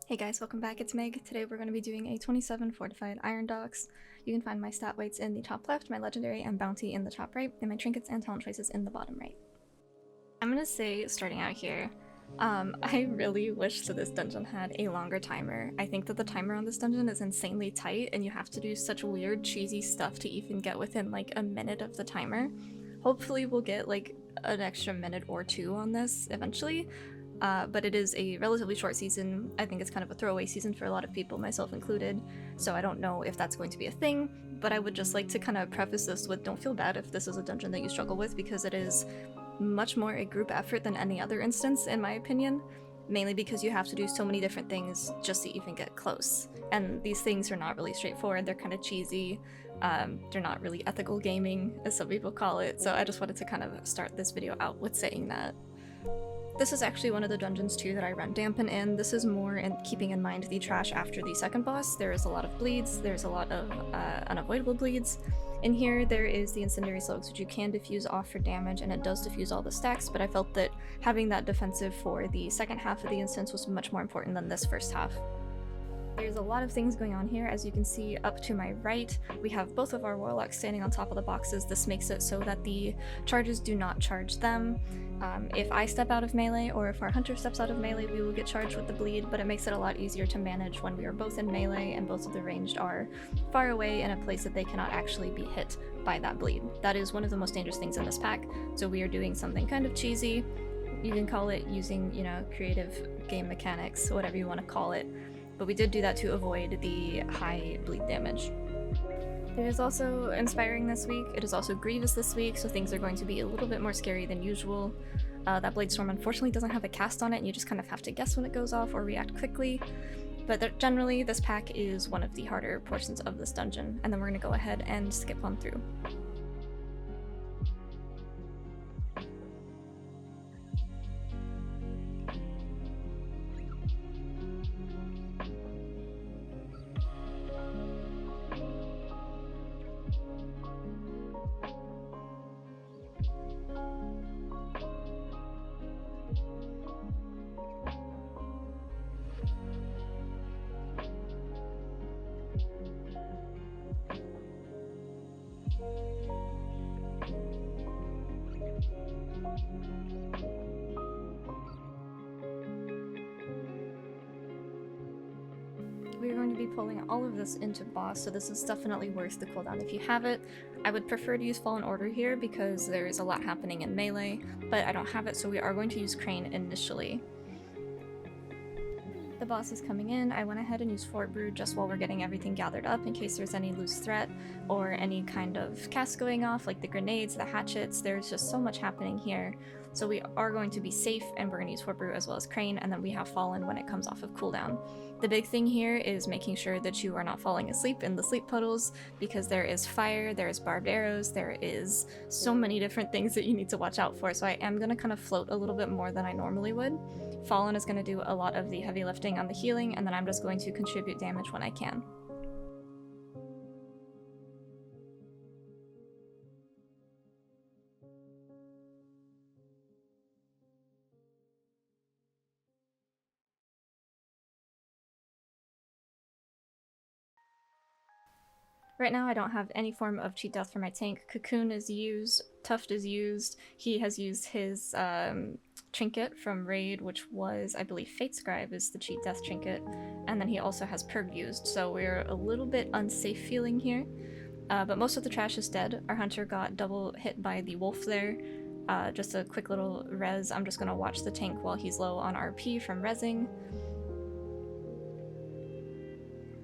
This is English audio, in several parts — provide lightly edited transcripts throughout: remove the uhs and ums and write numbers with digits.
Hey guys, welcome back, it's Meg. Today we're going to be doing a 27 Fortified Iron Docks. You can find my stat weights in the top left, my legendary and bounty in the top right, and my trinkets and talent choices in the bottom right. I'm going to say, starting out here, I really wish that this dungeon had a longer timer. I think that the timer on this dungeon is insanely tight, and you have to do such weird, cheesy stuff to even get within like a minute of the timer. Hopefully we'll get like an extra minute or two on this eventually. But it is a relatively short season. I think it's kind of a throwaway season for a lot of people, myself included, so I don't know if that's going to be a thing, but I would just like to kind of preface this with don't feel bad if this is a dungeon that you struggle with, because it is much more a group effort than any other instance, in my opinion, mainly because you have to do so many different things just to even get close. And these things are not really straightforward, they're kind of cheesy, they're not really ethical gaming, as some people call it, so I just wanted to kind of start this video out with saying that. This is actually one of the dungeons too that I run Dampen in. This is more in keeping in mind the trash after the second boss. There is a lot of bleeds, there's a lot of unavoidable bleeds. In here there is the incendiary slugs, which you can diffuse off for damage, and it does diffuse all the stacks, but I felt that having that defensive for the second half of the instance was much more important than this first half. There's a lot of things going on here. As you can see up to my right, we have both of our warlocks standing on top of the boxes. This makes it so that the charges do not charge them. If I step out of melee, or if our hunter steps out of melee, we will get charged with the bleed, but it makes it a lot easier to manage when we are both in melee and both of the ranged are far away in a place that they cannot actually be hit by that bleed. That is one of the most dangerous things in this pack, so we are doing something kind of cheesy. You can call it using, creative game mechanics, whatever you want to call it. But we did do that to avoid the high bleed damage. It is also inspiring this week. It is also grievous this week, so things are going to be a little bit more scary than usual. That Blade Storm unfortunately doesn't have a cast on it, and you just kind of have to guess when it goes off or react quickly. But generally, this pack is one of the harder portions of this dungeon, and then we're going to go ahead and skip on through. We're going to be pulling all of this into boss, so this is definitely worth the cooldown if you have it. I would prefer to use Fallen Order here because there is a lot happening in melee, but I don't have it, so we are going to use Crane initially. The boss is coming in. I went ahead and used Fort Brew just while we're getting everything gathered up in case there's any loose threat or any kind of cast going off, like the grenades, the hatchets. There's just so much happening here. So we are going to be safe, and we're going to use Fort Brew as well as Crane, and then we have Fallen when it comes off of cooldown. The big thing here is making sure that you are not falling asleep in the sleep puddles, because there is fire, there is barbed arrows, there is so many different things that you need to watch out for, so I am going to kind of float a little bit more than I normally would. Fallen is going to do a lot of the heavy lifting on the healing, and then I'm just going to contribute damage when I can. Right now I don't have any form of cheat death for my tank. Cocoon is used, Tuft is used, he has used his trinket from Raid, which was, I believe, Fate Scribe is the cheat death trinket, and then he also has Purg used, so we're a little bit unsafe feeling here. But most of the trash is dead. Our hunter got double hit by the wolf there. Just a quick little res. I'm just gonna watch the tank while he's low on RP from resing.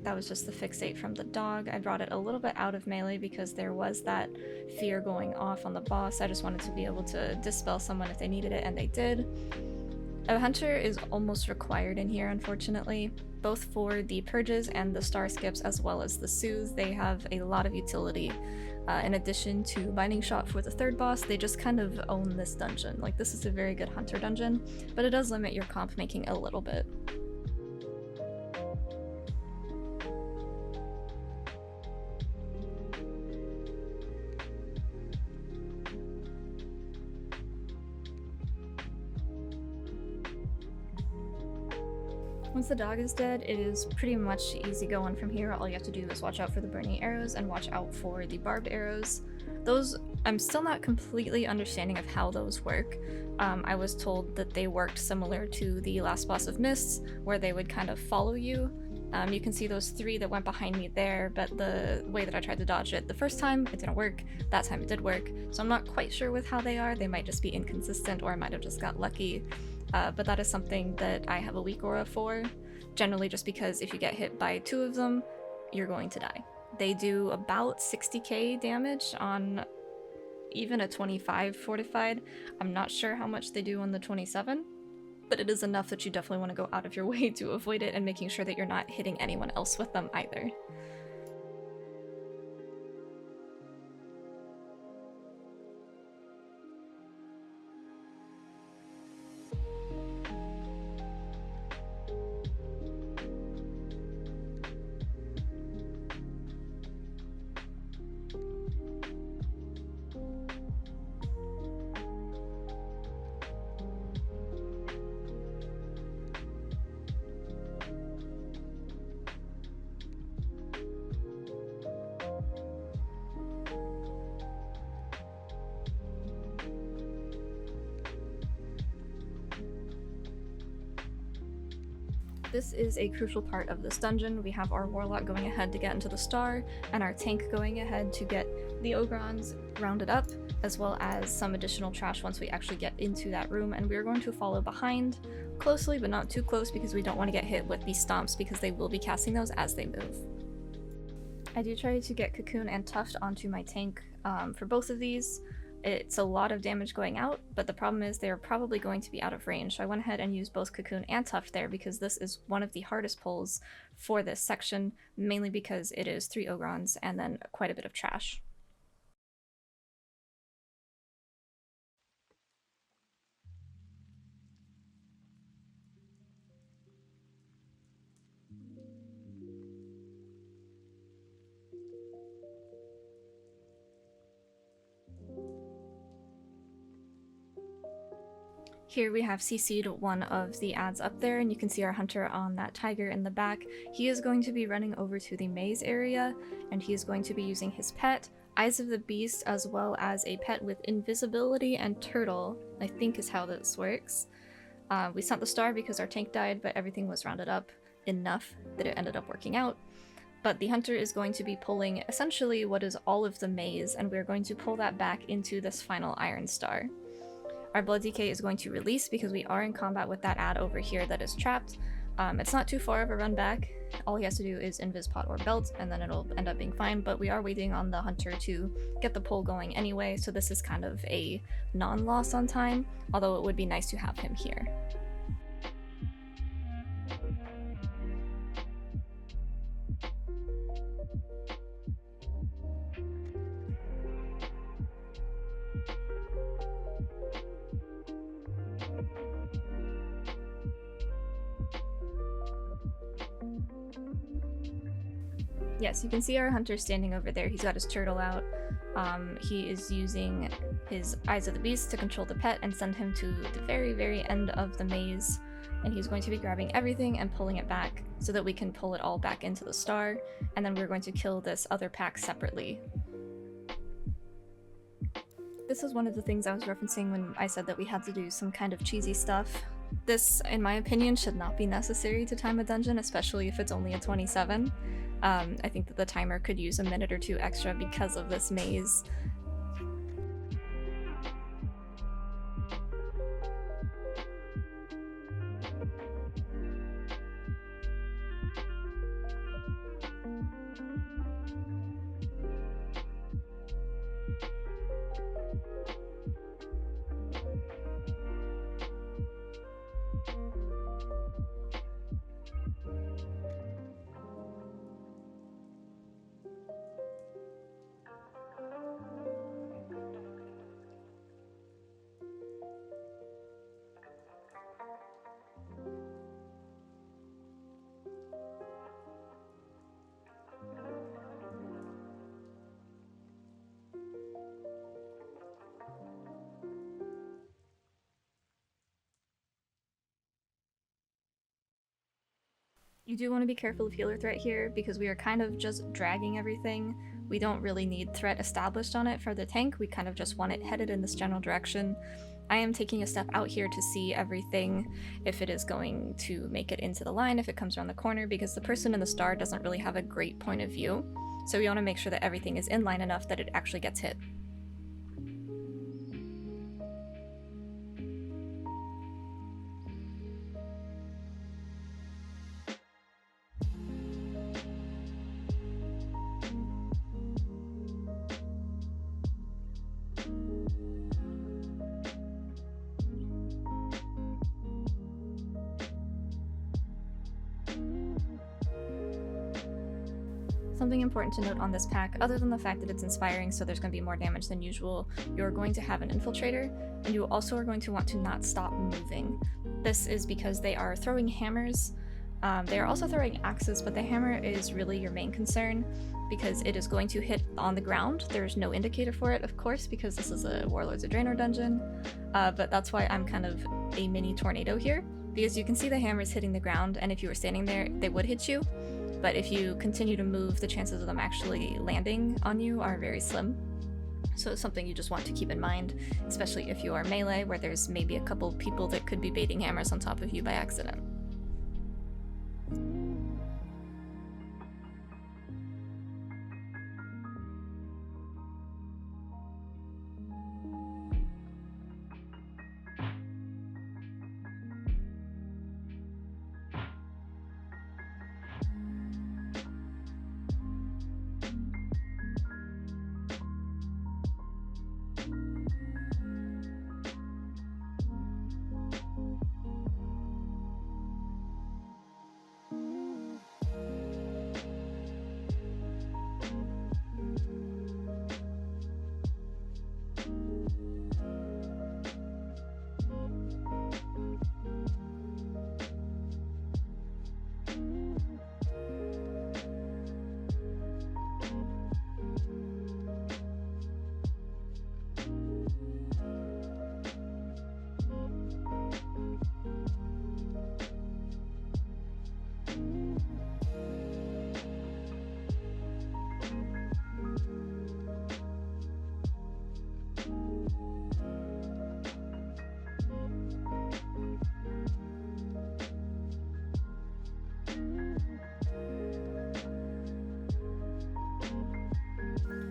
That was just the fixate from the dog. I brought it a little bit out of melee because there was that fear going off on the boss. I just wanted to be able to dispel someone if they needed it, and they did. A hunter is almost required in here, unfortunately, both for the purges and the star skips as well as the soothes. They have a lot of utility. In addition to Binding Shot for the third boss, they just kind of own this dungeon. Like, this is a very good hunter dungeon, but it does limit your comp making a little bit. Once the dog is dead, it is pretty much easy going from here. All you have to do is watch out for the burning arrows and watch out for the barbed arrows. Those, I'm still not completely understanding of how those work. I was told that they worked similar to the last boss of Mists, where they would kind of follow you. You can see those 3 that went behind me there, but the way that I tried to dodge it the first time, it didn't work. That time it did work, so I'm not quite sure with how they are. They might just be inconsistent, or I might have just got lucky. But that is something that I have a weak aura for, generally just because if you get hit by 2 of them, you're going to die. They do about 60k damage on even a 25 fortified. I'm not sure how much they do on the 27, but it is enough that you definitely want to go out of your way to avoid it and making sure that you're not hitting anyone else with them either. This is a crucial part of this dungeon. We have our warlock going ahead to get into the star, and our tank going ahead to get the ogrons rounded up, as well as some additional trash once we actually get into that room, and we're going to follow behind closely, but not too close because we don't want to get hit with these stomps because they will be casting those as they move. I do try to get Cocoon and Tuft onto my tank for both of these. It's a lot of damage going out, but the problem is they're probably going to be out of range, so I went ahead and used both Cocoon and Tuft there because this is one of the hardest pulls for this section, mainly because it is 3 ogrons and then quite a bit of trash. Here we have CC'd one of the ads up there, and you can see our hunter on that tiger in the back. He is going to be running over to the maze area, and he is going to be using his pet, Eyes of the Beast, as well as a pet with invisibility and turtle, I think is how this works. We sent the star because our tank died, but everything was rounded up enough that it ended up working out. But the hunter is going to be pulling essentially what is all of the maze, and we're going to pull that back into this final iron star. Our blood DK is going to release because we are in combat with that ad over here that is trapped. It's not too far of a run back. All he has to do is invis pot or belt, and then it'll end up being fine, but we are waiting on the hunter to get the pull going anyway, so this is kind of a non-loss on time, although it would be nice to have him here. Yes, you can see our hunter standing over there. He's got his turtle out. He is using his Eyes of the Beast to control the pet and send him to the very, very end of the maze. And he's going to be grabbing everything and pulling it back so that we can pull it all back into the star. And then we're going to kill this other pack separately. This is one of the things I was referencing when I said that we had to do some kind of cheesy stuff. This, in my opinion, should not be necessary to time a dungeon, especially if it's only a 27. I think that the timer could use a minute or 2 extra because of this maze. You do want to be careful of healer threat here because we are kind of just dragging everything. We don't really need threat established on it for the tank, we kind of just want it headed in this general direction. I am taking a step out here to see everything, if it is going to make it into the line, if it comes around the corner, because the person in the star doesn't really have a great point of view. So we want to make sure that everything is in line enough that it actually gets hit. Something important to note on this pack, other than the fact that it's inspiring so there's going to be more damage than usual, you're going to have an infiltrator, and you also are going to want to not stop moving. This is because they are throwing hammers, they are also throwing axes, but the hammer is really your main concern because it is going to hit on the ground. There's no indicator for it, of course, because this is a Warlords of Draenor dungeon, but that's why I'm kind of a mini tornado here, because you can see the hammers hitting the ground, and if you were standing there, they would hit you. But if you continue to move, the chances of them actually landing on you are very slim. So it's something you just want to keep in mind, especially if you are melee, where there's maybe a couple people that could be baiting hammers on top of you by accident.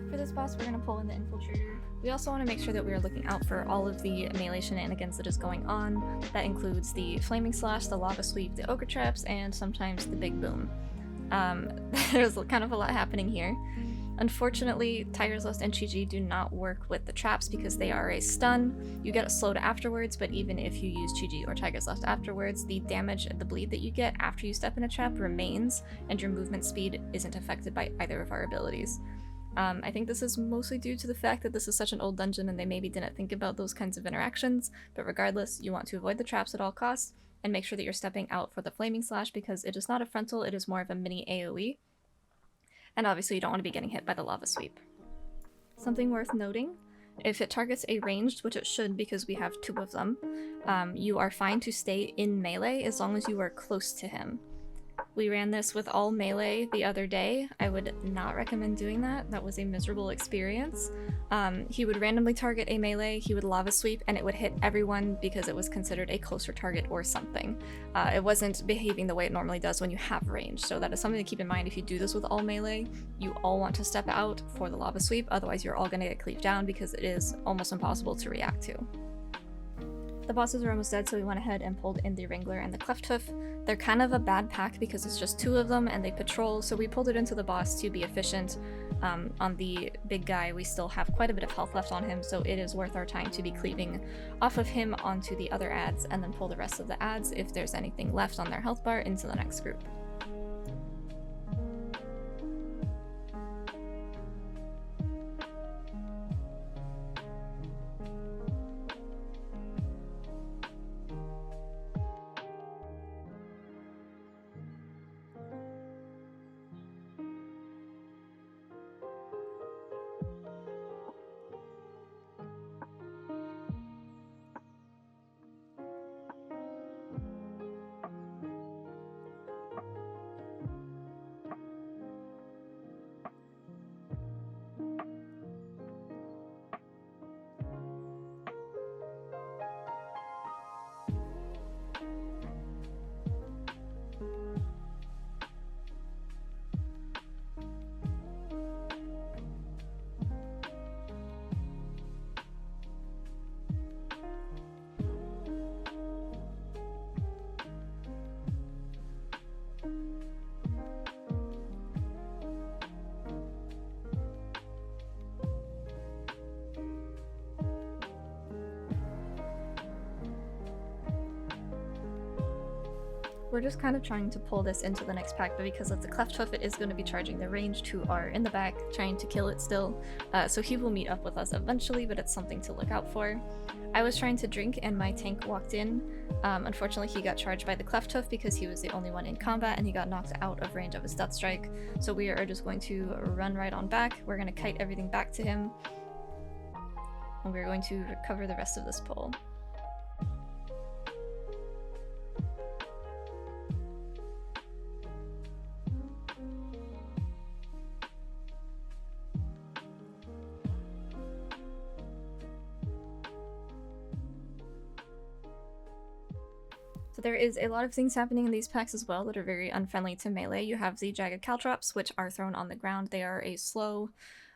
For this boss, we're going to pull in the Infiltrator. We also want to make sure that we are looking out for all of the melee shenanigans that is going on. That includes the Flaming Slash, the Lava Sweep, the Ogre Traps, and sometimes the Big Boom. There's kind of a lot happening here. Unfortunately, Tiger's Lust and Chi-Ji do not work with the traps because they are a stun. You get slowed afterwards, but even if you use Chi-Ji or Tiger's Lust afterwards, the damage and the bleed that you get after you step in a trap remains, and your movement speed isn't affected by either of our abilities. I think this is mostly due to the fact that this is such an old dungeon and they maybe didn't think about those kinds of interactions, but regardless, you want to avoid the traps at all costs, and make sure that you're stepping out for the Flaming Slash because it is not a frontal, it is more of a mini AoE. And obviously you don't want to be getting hit by the Lava Sweep. Something worth noting, if it targets a ranged, which it should because we have 2 of them, you are fine to stay in melee as long as you are close to him. We ran this with all melee the other day. I would not recommend doing that. That was a miserable experience. He would randomly target a melee, he would lava sweep, and it would hit everyone because it was considered a closer target or something. It wasn't behaving the way it normally does when you have range, so that is something to keep in mind if you do this with all melee. You all want to step out for the lava sweep, otherwise you're all going to get cleaved down because it is almost impossible to react to. The bosses are almost dead, so we went ahead and pulled in the Wrangler and the Clefthoof. They're kind of a bad pack because it's just 2 of them and they patrol, so we pulled it into the boss to be efficient. On the big guy, we still have quite a bit of health left on him, so it is worth our time to be cleaving off of him onto the other adds and then pull the rest of the adds, if there's anything left on their health bar, into the next group. We're just kind of trying to pull this into the next pack, but because it's a Cleft Hoof, it is going to be charging the ranged who are in the back, trying to kill it still. So he will meet up with us eventually, but it's something to look out for. I was trying to drink and my tank walked in. Unfortunately, he got charged by the Cleft Hoof because he was the only one in combat and he got knocked out of range of his Death Strike. So we are just going to run right on back. We're going to kite everything back to him. And we're going to recover the rest of this pull. So there is a lot of things happening in these packs as well that are very unfriendly to melee. You have the Jagged Caltrops, which are thrown on the ground. They are a slow.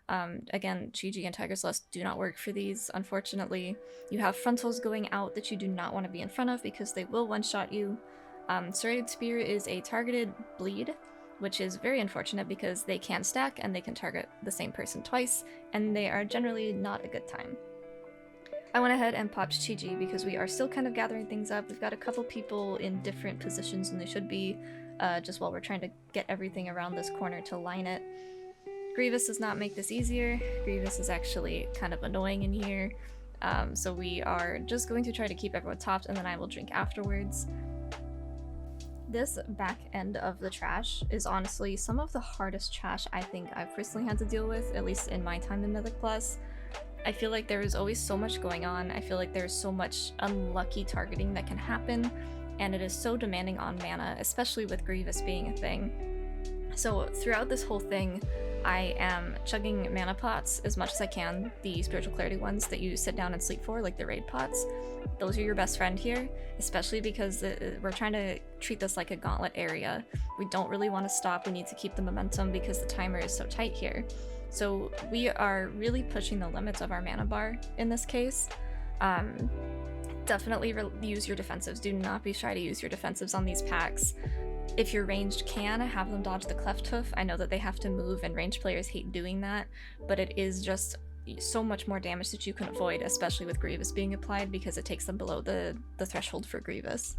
Again, Chi-Ji and Tiger Celeste do not work for these, unfortunately. You have frontals going out that you do not want to be in front of because they will one-shot you. Serrated Spear is a targeted bleed, which is very unfortunate because they can stack and they can target the same person twice, and they are generally not a good time. I went ahead and popped Chi-Ji because we are still kind of gathering things up. We've got a couple people in different positions than they should be, just while we're trying to get everything around this corner to line it. Grievous does not make this easier. Grievous is actually kind of annoying in here, so we are just going to try to keep everyone topped, and then I will drink afterwards. This back end of the trash is honestly some of the hardest trash I think I've personally had to deal with, at least in my time in Mythic Plus. I feel like there is always so much going on. I feel like there's so much unlucky targeting that can happen, and it is so demanding on mana, especially with Grievous being a thing. So throughout this whole thing, I am chugging mana pots as much as I can, the Spiritual Clarity ones that you sit down and sleep for, like the raid pots. Those are your best friend here, especially because we're trying to treat this like a gauntlet area. We don't really want to stop, we need to keep the momentum because the timer is so tight here. So we are really pushing the limits of our mana bar in this case. Definitely use your defensives. Do not be shy to use your defensives on these packs. If you're ranged, can have them dodge the Cleft Hoof. I know that they have to move and ranged players hate doing that, but it is just so much more damage that you can avoid, especially with Grievous being applied, because it takes them below the threshold for Grievous.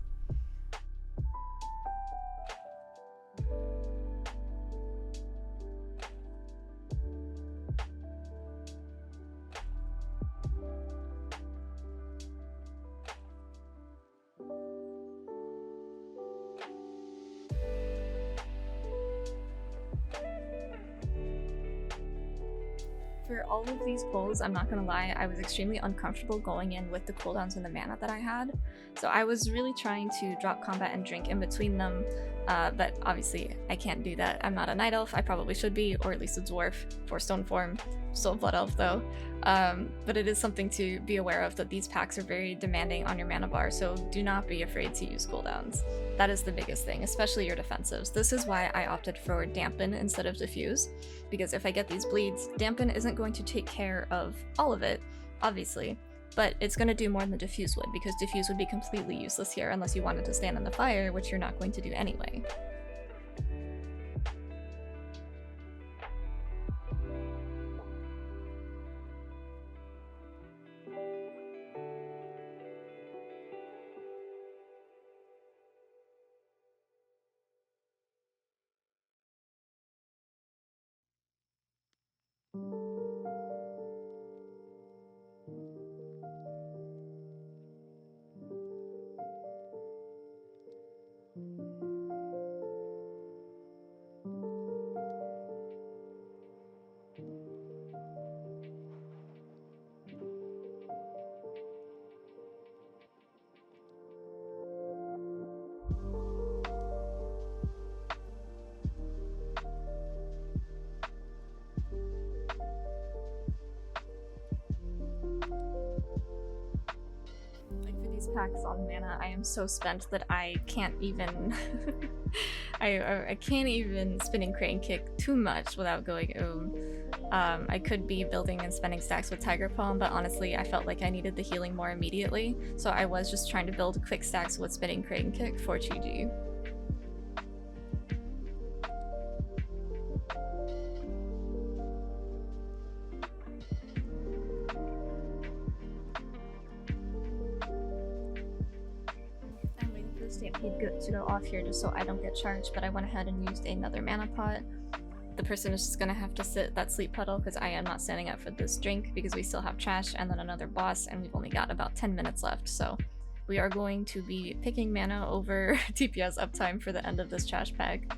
For all of these pulls, I'm not gonna lie, I was extremely uncomfortable going in with the cooldowns and the mana that I had. So I was really trying to drop combat and drink in between them, but obviously I can't do that. I'm not a Night Elf, I probably should be, or at least a Dwarf for Stone form. Still a Blood Elf though. But it is something to be aware of, that these packs are very demanding on your mana bar, so do not be afraid to use cooldowns. That is the biggest thing, especially your defensives. This is why I opted for Dampen instead of Diffuse, because if I get these bleeds, Dampen isn't going to take care of all of it, obviously, but it's going to do more than Diffuse would, because Diffuse would be completely useless here unless you wanted to stand in the fire, which you're not going to do anyway. Packs on mana, I am so spent that I can't even I can't even spinning crane kick too much without going I could be building and spending stacks with Tiger Palm, but honestly I felt like I needed the healing more immediately, so I was just trying to build quick stacks with spinning crane kick for Chi-Ji. he'd get to go off here just so I don't get charged, but I went ahead and used another mana pot. The person is just gonna have to sit that sleep puddle because I am not standing up for this drink because we still have trash and then another boss, and we've only got about 10 minutes left, so we are going to be picking mana over DPS uptime for the end of this trash bag.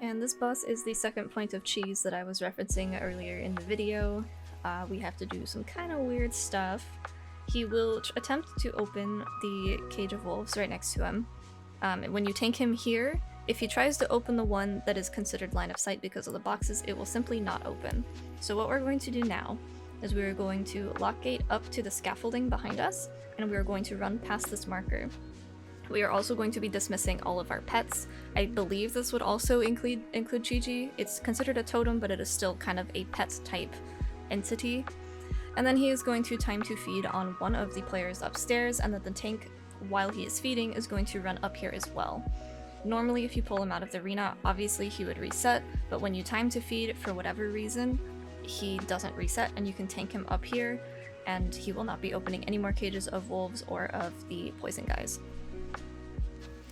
And this boss is the second point of cheese that I was referencing earlier in the video. We have to do some kind of weird stuff. He will attempt to open the Cage of Wolves right next to him. When you tank him here, if he tries to open the one that is considered line of sight because of the boxes, it will simply not open. So what we're going to do now is we are going to lock gate up to the scaffolding behind us, and we are going to run past this marker. We are also going to be dismissing all of our pets. I believe this would also include Chi-Chi. It's considered a totem, but it is still kind of a pet type entity. And then he is going to time to feed on one of the players upstairs, and then the tank, while he is feeding, is going to run up here as well. Normally, if you pull him out of the arena, obviously he would reset, but when you time to feed, for whatever reason, he doesn't reset, and you can tank him up here, and he will not be opening any more cages of wolves or of the poison guys.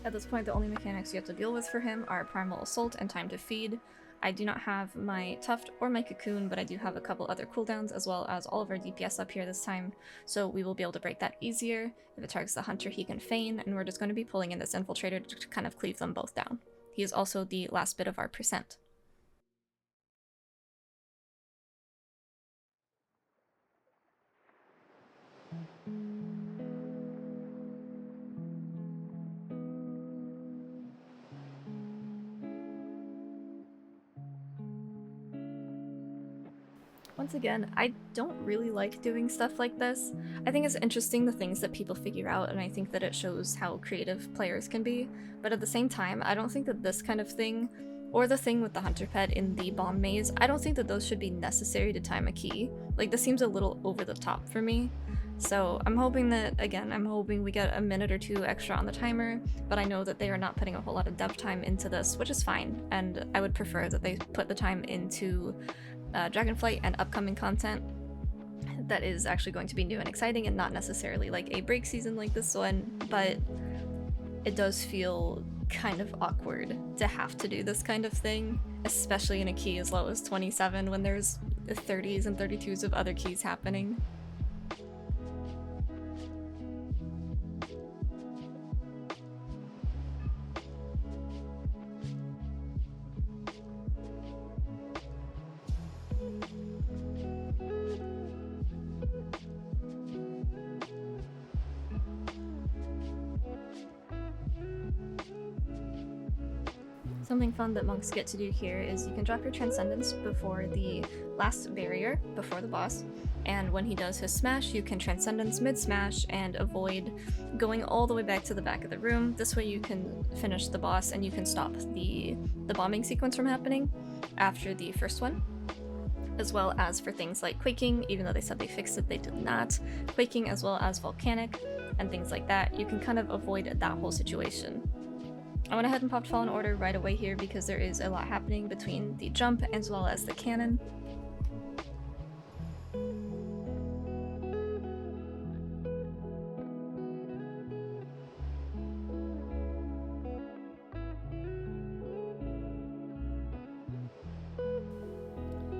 At this point, the only mechanics you have to deal with for him are Primal Assault and Time to Feed. I do not have my Tuft or my Cocoon, but I do have a couple other cooldowns as well as all of our DPS up here this time, so we will be able to break that easier. If it targets the Hunter, he can feign, and we're just going to be pulling in this Infiltrator to kind of cleave them both down. He is also the last bit of our percent. Once again, I don't really like doing stuff like this. I think it's interesting the things that people figure out, and I think that it shows how creative players can be, but at the same time, I don't think that this kind of thing, or the thing with the Hunter Pet in the bomb maze, I don't think that those should be necessary to time a key. Like, this seems a little over the top for me. So I'm hoping that, again, I'm hoping we get a minute or two extra on the timer, but I know that they are not putting a whole lot of dev time into this, which is fine, and I would prefer that they put the time into Dragonflight and upcoming content that is actually going to be new and exciting and not necessarily like a break season like this one, but it does feel kind of awkward to have to do this kind of thing, especially in a key as low as 27 when there's 30s and 32s of other keys happening. Something fun that monks get to do here is you can drop your Transcendence before the last barrier, before the boss, and when he does his smash, you can Transcendence mid-smash and avoid going all the way back to the back of the room. This way you can finish the boss and you can stop the bombing sequence from happening after the first one. As well as for things like Quaking, even though they said they fixed it, they did not. Quaking as well as Volcanic and things like that, you can kind of avoid that whole situation. I went ahead and popped Fallen Order right away here because there is a lot happening between the jump as well as the cannon.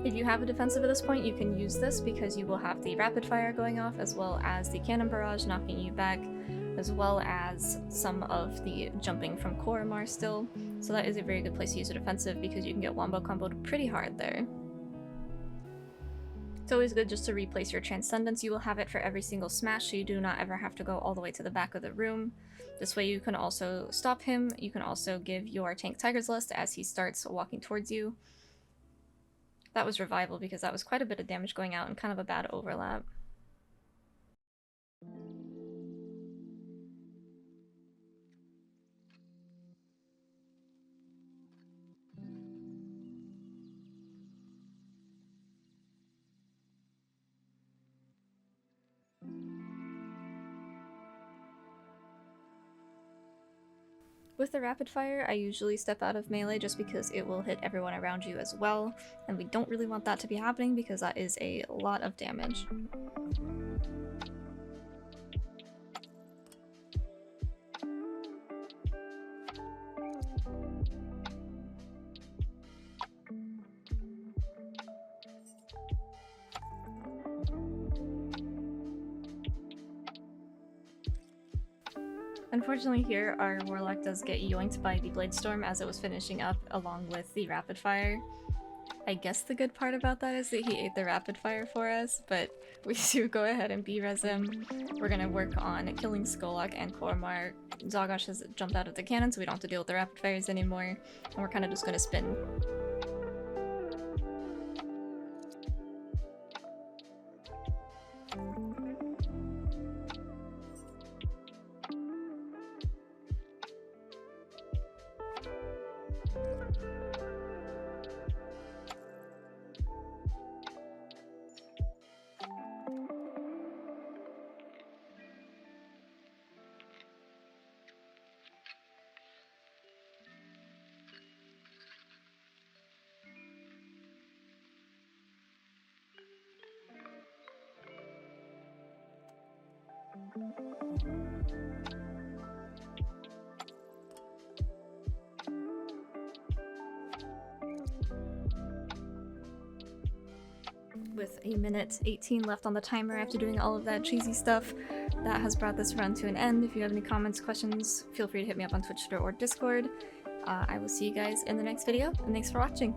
If you have a defensive at this point, you can use this because you will have the rapid fire going off as well as the cannon barrage knocking you back, as well as some of the jumping from Koromar still. So that is a very good place to use a defensive because you can get wombo comboed pretty hard there. It's always good just to replace your Transcendence. You will have it for every single smash, so you do not ever have to go all the way to the back of the room. This way you can also stop him. You can also give your tank Tiger's Lust as he starts walking towards you. That was Revival because that was quite a bit of damage going out and kind of a bad overlap. With the rapid fire, I usually step out of melee just because it will hit everyone around you as well, and we don't really want that to be happening because that is a lot of damage. Unfortunately here, our Warlock does get yoinked by the Blade Storm as it was finishing up along with the Rapid Fire. I guess the good part about that is that he ate the Rapid Fire for us, but we do go ahead and B-res him. We're gonna work on killing Skulloc and Koromar. Zagash has jumped out of the cannon, so we don't have to deal with the Rapid Fires anymore, and we're kind of just gonna spin. With a minute 18 left on the timer after doing all of that cheesy stuff, that has brought this run to an end. If you have any comments, questions, feel free to hit me up on Twitch, Twitter, or Discord. I will see you guys in the next video, and thanks for watching!